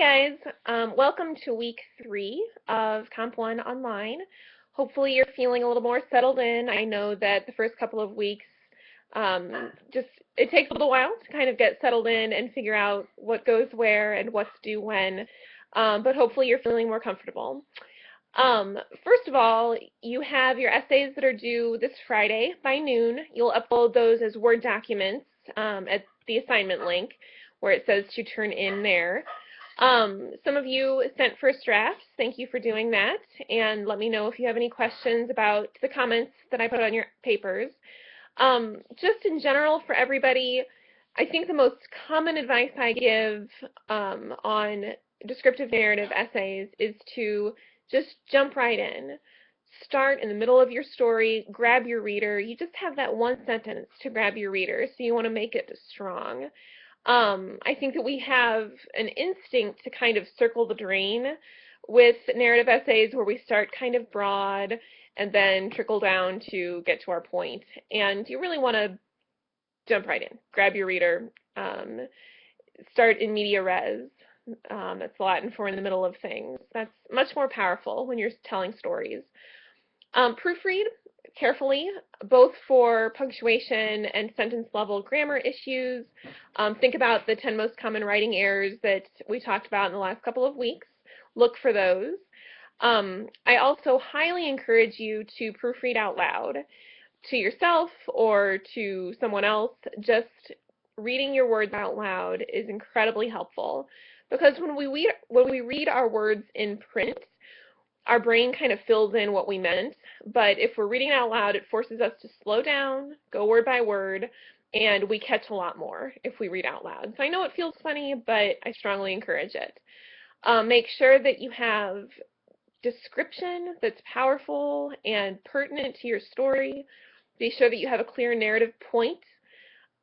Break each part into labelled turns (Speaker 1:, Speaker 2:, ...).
Speaker 1: Hi guys, welcome to week 3 of Comp 1 Online. Hopefully you're feeling a little more settled in. I know that the first couple of weeks, it takes a little while to kind of get settled in and figure out what goes where and what's due when, but hopefully you're feeling more comfortable. First of all, you have your essays that are due this Friday by noon. You'll upload those as Word documents at the assignment link where it says to turn in there. Some of you sent first drafts. Thank you for doing that. And let me know if you have any questions about the comments that I put on your papers. Just in general for everybody, I think the most common advice I give on descriptive narrative essays is to just jump right in. Start in the middle of your story, grab your reader. You just have that one sentence to grab your reader, so you want to make it strong. I think that we have an instinct to kind of circle the drain with narrative essays where we start kind of broad and then trickle down to get to our point. And you really want to jump right in. Grab your reader. Start in media res. That's Latin for in the middle of things. That's much more powerful when you're telling stories. Proofread carefully, both for punctuation and sentence level grammar issues. Think about the 10 most common writing errors that we talked about in the last couple of weeks. Look for those. I also highly encourage you to proofread out loud to yourself or to someone else. Just reading your words out loud is incredibly helpful because when we read our words in print, our brain kind of fills in what we meant, but if we're reading out loud, it forces us to slow down, go word by word, and we catch a lot more if we read out loud. So I know it feels funny, but I strongly encourage it. Make sure that you have description that's powerful and pertinent to your story. Be sure that you have a clear narrative point,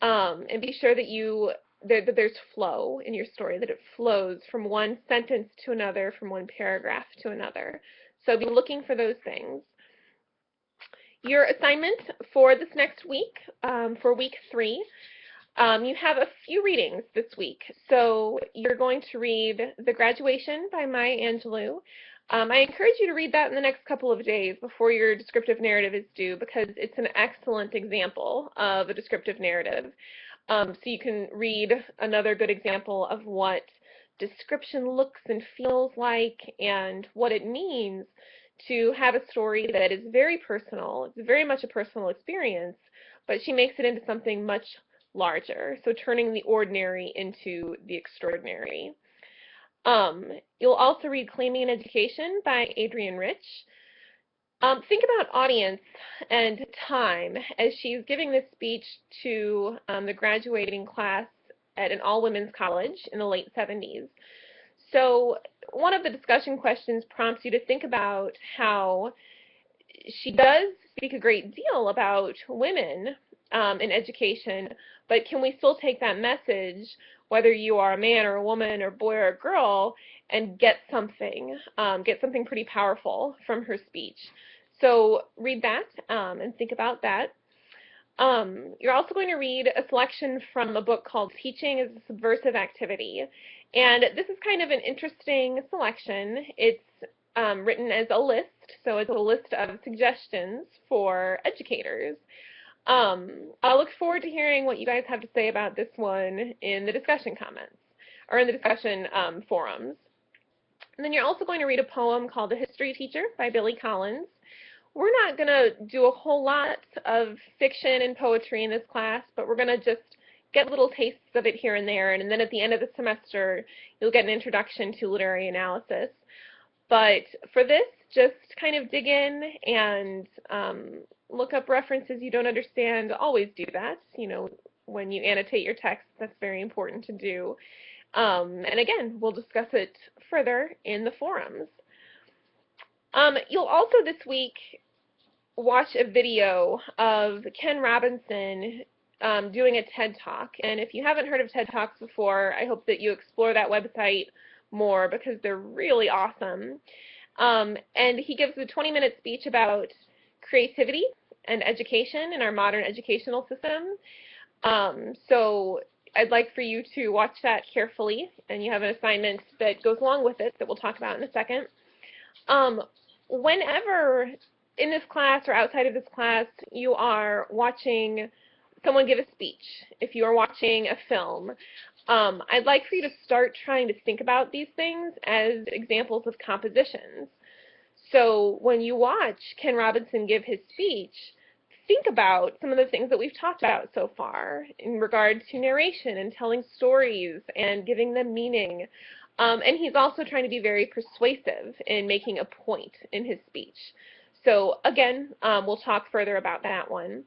Speaker 1: and be sure that that there's flow in your story, that it flows from one sentence to another, from one paragraph to another. So be looking for those things. Your assignment for this next week, for week 3, you have a few readings this week. So you're going to read The Graduation by Maya Angelou. I encourage you to read that in the next couple of days before your descriptive narrative is due because it's an excellent example of a descriptive narrative. So you can read another good example of what description looks and feels like and what it means to have a story that is very personal. It's very much a personal experience, but she makes it into something much larger, so turning the ordinary into the extraordinary. You'll also read Claiming an Education by Adrienne Rich. Think about audience and time as she's giving this speech to the graduating class at an all-women's college in the late 70s. So one of the discussion questions prompts you to think about how she does speak a great deal about women in education, but can we still take that message, whether you are a man or a woman or a boy or a girl, and get something pretty powerful from her speech? So read that and think about that. You're also going to read a selection from a book called Teaching is a Subversive Activity. And this is kind of an interesting selection. It's written as a list, so it's a list of suggestions for educators. I look forward to hearing what you guys have to say about this one in the discussion comments, or in the discussion forums. And then you're also going to read a poem called The History Teacher by Billy Collins. We're not going to do a whole lot of fiction and poetry in this class, but we're going to just get little tastes of it here and there, and then at the end of the semester, you'll get an introduction to literary analysis. But for this, just kind of dig in and look up references you don't understand. Always do that. You know, when you annotate your text, that's very important to do. And again, we'll discuss it further in the forums. You'll also this week watch a video of Ken Robinson doing a TED Talk. And if you haven't heard of TED Talks before, I hope that you explore that website more because they're really awesome. And he gives a 20-minute speech about creativity and education in our modern educational system. So I'd like for you to watch that carefully, and you have an assignment that goes along with it that we'll talk about in a second. Whenever in this class or outside of this class you are watching someone give a speech, if you are watching a film, I'd like for you to start trying to think about these things as examples of compositions. So when you watch Ken Robinson give his speech, think about some of the things that we've talked about so far in regard to narration and telling stories and giving them meaning. And he's also trying to be very persuasive in making a point in his speech. So again, we'll talk further about that one.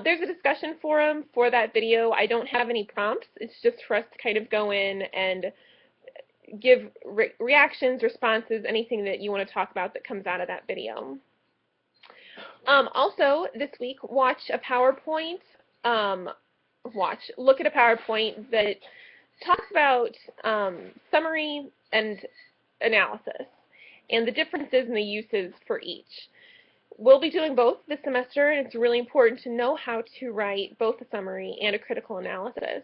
Speaker 1: There's a discussion forum for that video. I don't have any prompts. It's just for us to kind of go in and give reactions, responses, anything that you want to talk about that comes out of that video. Also, this week, watch a PowerPoint. Look at a PowerPoint that talks about summary and analysis and the differences in the uses for each. We'll be doing both this semester, and it's really important to know how to write both a summary and a critical analysis.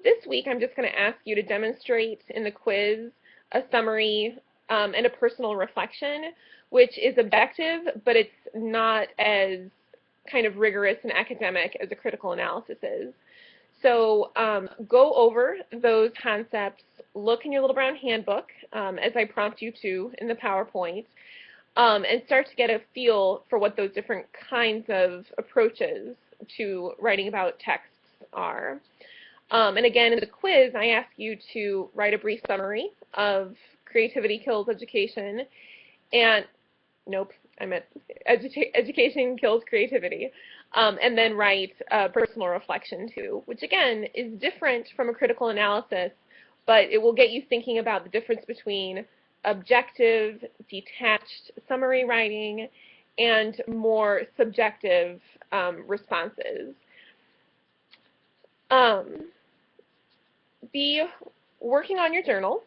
Speaker 1: This week, I'm just going to ask you to demonstrate in the quiz a summary and a personal reflection, which is objective, but it's not as kind of rigorous and academic as a critical analysis is. So go over those concepts, look in your Little Brown Handbook, as I prompt you to in the PowerPoint, and start to get a feel for what those different kinds of approaches to writing about texts are. And again, in the quiz, I ask you to write a brief summary of Creativity Kills Education, and nope, I meant Education Kills Creativity, and then write a personal reflection too, which again is different from a critical analysis, but it will get you thinking about the difference between objective, detached summary writing and more subjective responses. Be working on your journal.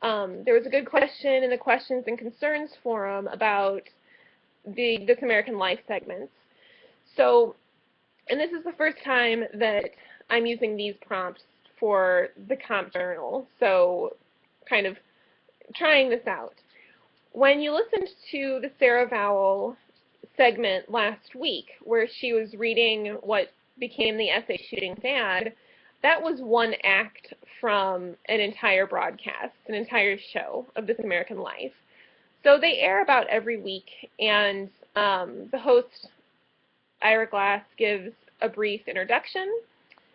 Speaker 1: There was a good question in the Questions and Concerns forum about the This American Life segments. So, and this is the first time that I'm using these prompts for the comp journal, so kind of trying this out. When you listened to the Sarah Vowell segment last week, where she was reading what became the essay Shooting Dad, that was one act from an entire broadcast, an entire show of This American Life. So they air about every week, and the host, Ira Glass, gives a brief introduction,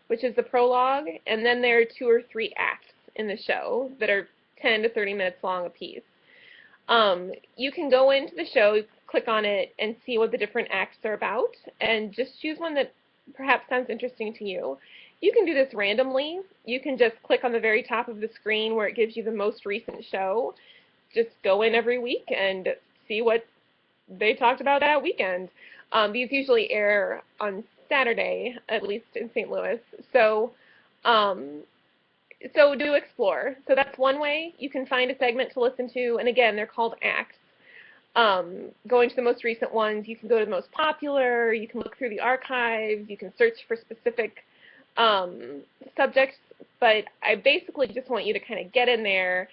Speaker 1: which is the prologue, and then there are 2 or 3 acts in the show that are 10 to 30 minutes long apiece. You can go into the show, click on it, and see what the different acts are about, and just choose one that perhaps sounds interesting to you. You can do this randomly. You can just click on the very top of the screen where it gives you the most recent show. Just go in every week and see what they talked about that weekend. These usually air on Saturday, at least in St. Louis. So do explore. So that's one way you can find a segment to listen to, and again, they're called acts. Going to the most recent ones, you can go to the most popular, you can look through the archives, you can search for specific subjects, but I basically just want you to kind of get in there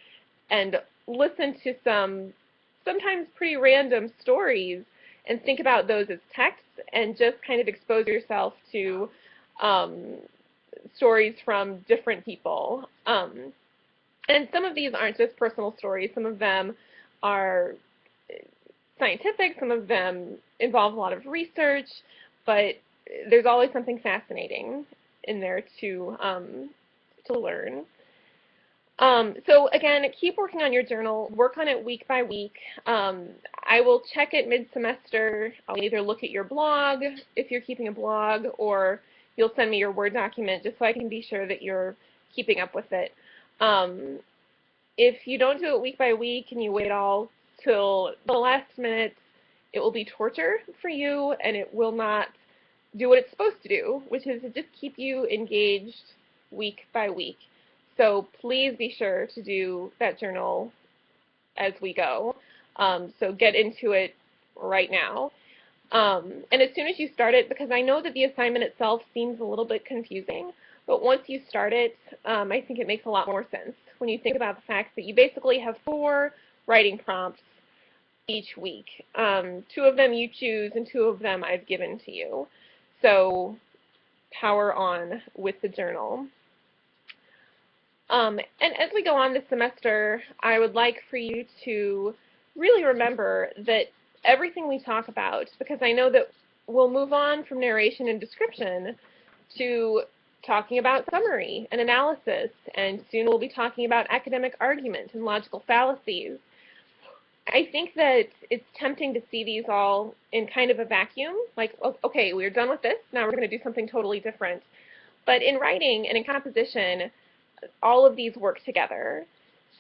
Speaker 1: and listen to some sometimes pretty random stories and think about those as texts and just kind of expose yourself to stories from different people. And some of these aren't just personal stories. Some of them are scientific. Some of them involve a lot of research, but there's always something fascinating in there to learn. So again, keep working on your journal. Work on it week by week. I will check it mid-semester. I'll either look at your blog, if you're keeping a blog, or you'll send me your Word document just so I can be sure that you're keeping up with it. If you don't do it week by week and you wait all till the last minute, it will be torture for you, and it will not do what it's supposed to do, which is to just keep you engaged week by week. So please be sure to do that journal as we go. So get into it right now. And as soon as you start it, because I know that the assignment itself seems a little bit confusing, But once you start it, I think it makes a lot more sense when you think about the fact that you basically have 4 writing prompts each week. 2 of them you choose, and 2 of them I've given to you. So power on with the journal. And as we go on this semester, I would like for you to really remember that everything we talk about, because I know that we'll move on from narration and description to talking about summary and analysis, and soon we'll be talking about academic argument and logical fallacies. I think that it's tempting to see these all in kind of a vacuum, like, okay, we're done with this, now we're going to do something totally different. But in writing and in composition, all of these work together.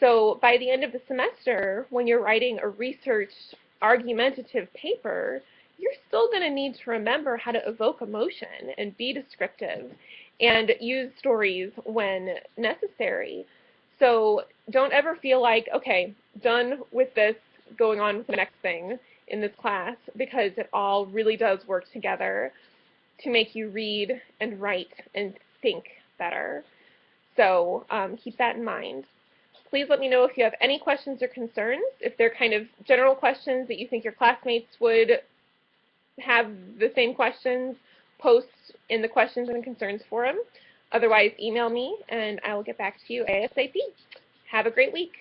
Speaker 1: So by the end of the semester, when you're writing a researched, argumentative paper, you're still going to need to remember how to evoke emotion and be descriptive and use stories when necessary. So don't ever feel like, okay, done with this, going on with the next thing in this class, because it all really does work together to make you read and write and think better. So keep that in mind. Please let me know if you have any questions or concerns, if they're kind of general questions that you think your classmates would have the same questions. Post in the questions and concerns forum. Otherwise, email me and I will get back to you ASAP. Have a great week.